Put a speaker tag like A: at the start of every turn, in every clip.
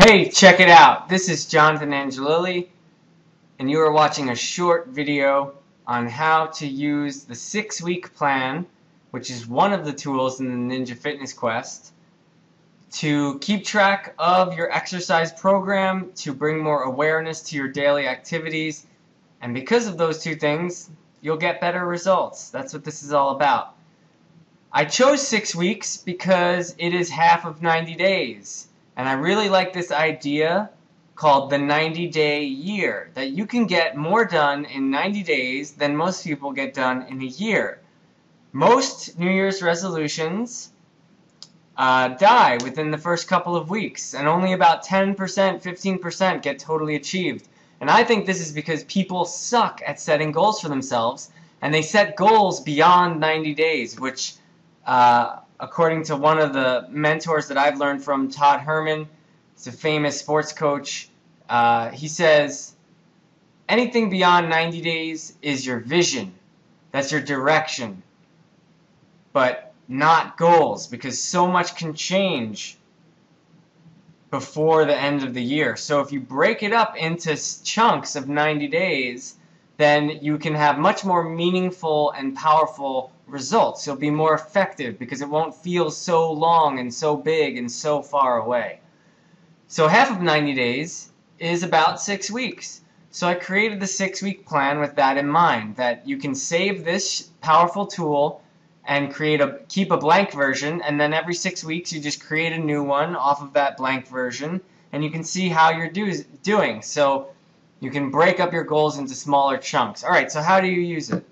A: Hey, check it out. This is Jonathan Angelilli, and you are watching a short video on how to use the 6-week plan, which is one of the tools in the Ninja Fitness Quest, to keep track of your exercise program, to bring more awareness to your daily activities, and because of those two things, you'll get better results. That's what this is all about. I chose 6 weeks because it is half of 90 days. And I really like this idea called the 90-day year, that you can get more done in 90 days than most people get done in a year. Most New Year's resolutions die within the first couple of weeks, and only about 10%, 15% get totally achieved. And I think this is because people suck at setting goals for themselves, and they set goals beyond 90 days, which according to one of the mentors that I've learned from, Todd Herman, he's a famous sports coach, he says, anything beyond 90 days is your vision. That's your direction. But not goals, because so much can change before the end of the year. So if you break it up into chunks of 90 days, then you can have much more meaningful and powerful results. You'll be more effective because it won't feel so long and so big and so far away. So half of 90 days is about 6 weeks. So I created the 6-week plan with that in mind, that you can save this powerful tool and keep a blank version, and then every 6 weeks you just create a new one off of that blank version, and you can see how you're doing. So you can break up your goals into smaller chunks. Alright, so how do you use it?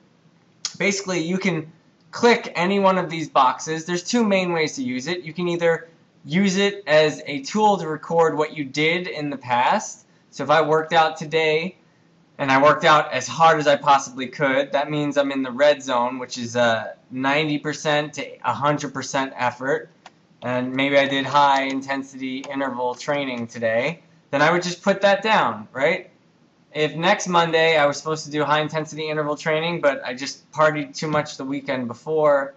A: Basically, you can click any one of these boxes. There's two main ways to use it. You can either use it as a tool to record what you did in the past. So if I worked out today and I worked out as hard as I possibly could, that means I'm in the red zone, which is 90% to 100% effort, and maybe I did high intensity interval training today, then I would just put that down, right? If next Monday I was supposed to do high intensity interval training, but I just partied too much the weekend before,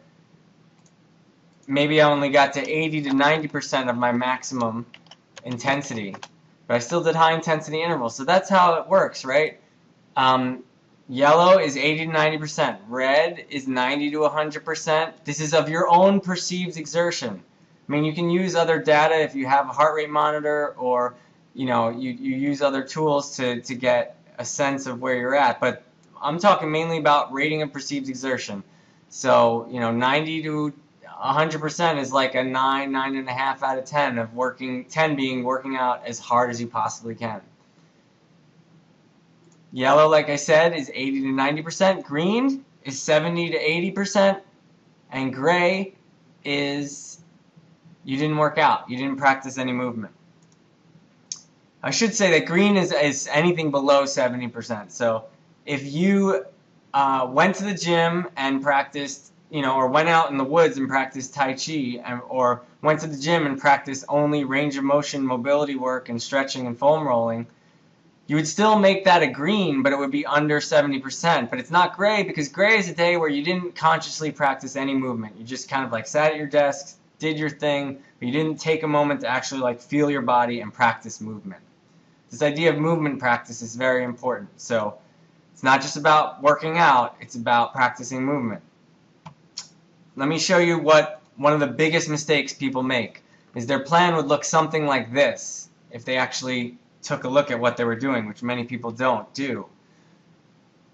A: maybe I only got to 80 to 90% of my maximum intensity, but I still did high intensity intervals. So that's how it works, right? Yellow is 80 to 90%. Red is 90 to 100%. This is of your own perceived exertion. I mean, you can use other data if you have a heart rate monitor, or you use other tools to get a sense of where you're at, but I'm talking mainly about rating of perceived exertion. So 90 to 100% is like a 9.5 out of 10 of 10 being working out as hard as you possibly can. Yellow, like I said, is 80 to 90%. Green is 70 to 80%, and gray is you didn't work out, you didn't practice any movement. I should say that green is anything below 70%. So if you went to the gym and practiced, or went out in the woods and practiced Tai Chi, or went to the gym and practiced only range of motion, mobility work, and stretching and foam rolling, you would still make that a green, but it would be under 70%. But it's not gray, because gray is a day where you didn't consciously practice any movement. You just kind of like sat at your desk, did your thing, but you didn't take a moment to actually like feel your body and practice movement. This idea of movement practice is very important. So it's not just about working out, it's about practicing movement. Let me show you what one of the biggest mistakes people make is. Their plan would look something like this if they actually took a look at what they were doing, which many people don't do.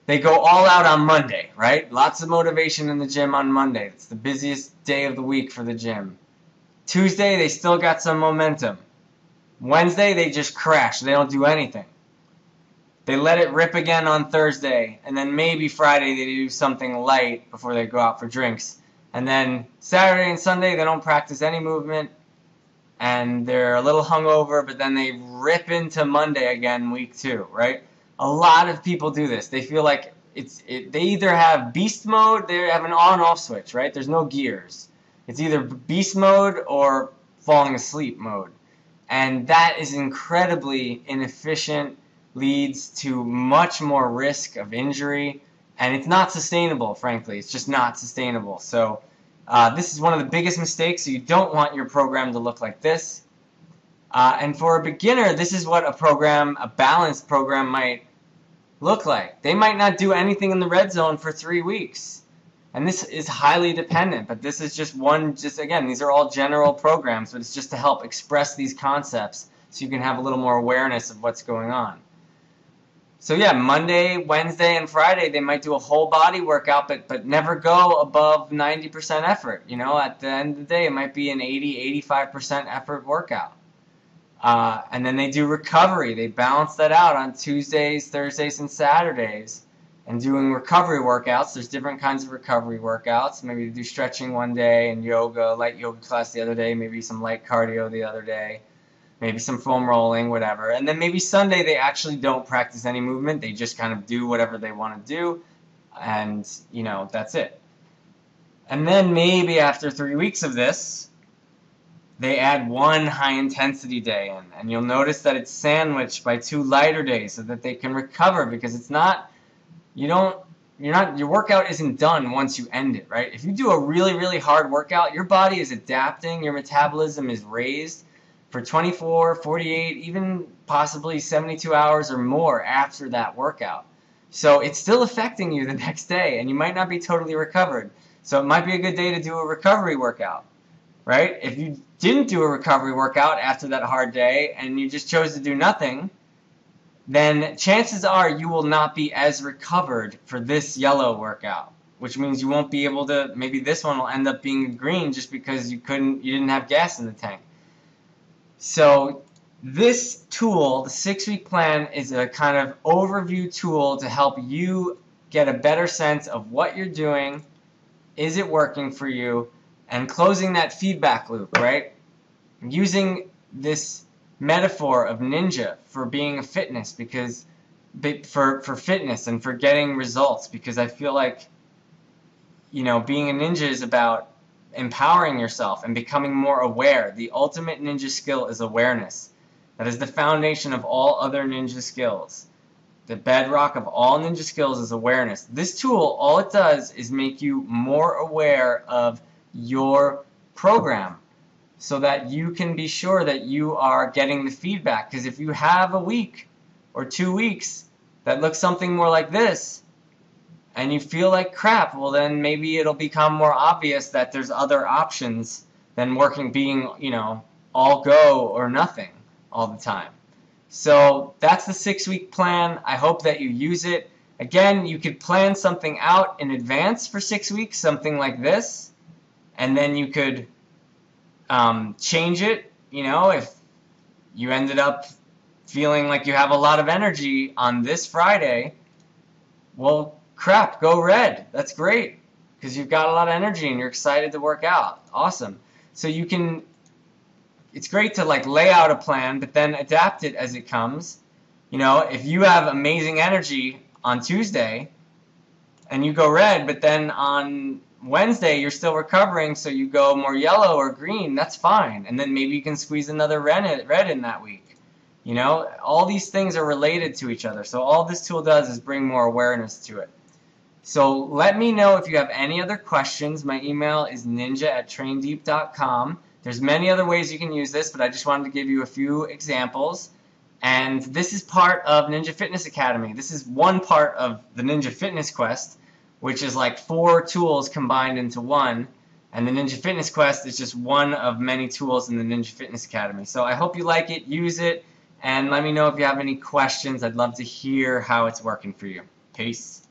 A: They go all out on Monday, right? Lots of motivation in the gym on Monday. It's the busiest day of the week for the gym. Tuesday, they still got some momentum. Wednesday, they just crash. They don't do anything. They let it rip again on Thursday, and then maybe Friday they do something light before they go out for drinks. And then Saturday and Sunday they don't practice any movement, and they're a little hungover, but then they rip into Monday again, week 2, right? A lot of people do this. They feel like they either have beast mode, they have an on-off switch, right? There's no gears. It's either beast mode or falling asleep mode. And that is incredibly inefficient, leads to much more risk of injury, and it's not sustainable, frankly. It's just not sustainable. So this is one of the biggest mistakes. So you don't want your program to look like this. And for a beginner, this is what a balanced program might look like. They might not do anything in the red zone for 3 weeks. And this is highly dependent, but this is just again, these are all general programs, but it's just to help express these concepts so you can have a little more awareness of what's going on. So yeah, Monday, Wednesday, and Friday, they might do a whole body workout, but never go above 90% effort. At the end of the day, it might be an 80-85% effort workout. And then they do recovery. They balance that out on Tuesdays, Thursdays, and Saturdays. And doing recovery workouts. There's different kinds of recovery workouts. Maybe they do stretching one day and yoga, light yoga class the other day, maybe some light cardio the other day, maybe some foam rolling, whatever. And then maybe Sunday they actually don't practice any movement. They just kind of do whatever they want to do. And, that's it. And then maybe after 3 weeks of this, they add one high-intensity day in, and you'll notice that it's sandwiched by 2 lighter days so that they can recover, because it's not, your workout isn't done once you end it, right? If you do a really, really hard workout, your body is adapting, your metabolism is raised for 24, 48, even possibly 72 hours or more after that workout. So it's still affecting you the next day, and you might not be totally recovered. So it might be a good day to do a recovery workout. Right? If you didn't do a recovery workout after that hard day and you just chose to do nothing, then chances are you will not be as recovered for this yellow workout, which means you won't be able to, maybe this one will end up being green just because you didn't have gas in the tank. So this tool, the 6-week plan, is a kind of overview tool to help you get a better sense of what you're doing, is it working for you, and closing that feedback loop, right? Using this metaphor of ninja for being a fitness, because for fitness and for getting results, because I feel like, being a ninja is about empowering yourself and becoming more aware. The ultimate ninja skill is awareness. That is the foundation of all other ninja skills. The bedrock of all ninja skills is awareness. This tool, all it does is make you more aware of your program so that you can be sure that you are getting the feedback. Because if you have a week or 2 weeks that looks something more like this and you feel like crap, well then maybe it'll become more obvious that there's other options than being all go or nothing all the time. So that's the 6-week plan. I hope that you use it. Again, you could plan something out in advance for 6 weeks, something like this. And then you could change it, if you ended up feeling like you have a lot of energy on this Friday, well, crap, go red. That's great, because you've got a lot of energy and you're excited to work out. Awesome. So it's great to lay out a plan, but then adapt it as it comes. If you have amazing energy on Tuesday and you go red, but then on Wednesday you're still recovering, so you go more yellow or green, that's fine. And then maybe you can squeeze another red in that week. All these things are related to each other. So all this tool does is bring more awareness to it. So let me know if you have any other questions. My email is ninja@traindeep.com. There's many other ways you can use this, but I just wanted to give you a few examples. And this is part of Ninja Fitness Academy. This is one part of the Ninja Fitness Quest, which is like 4 tools combined into one. And the Ninja Fitness Quest is just one of many tools in the Ninja Fitness Academy. So I hope you like it, use it, and let me know if you have any questions. I'd love to hear how it's working for you. Peace.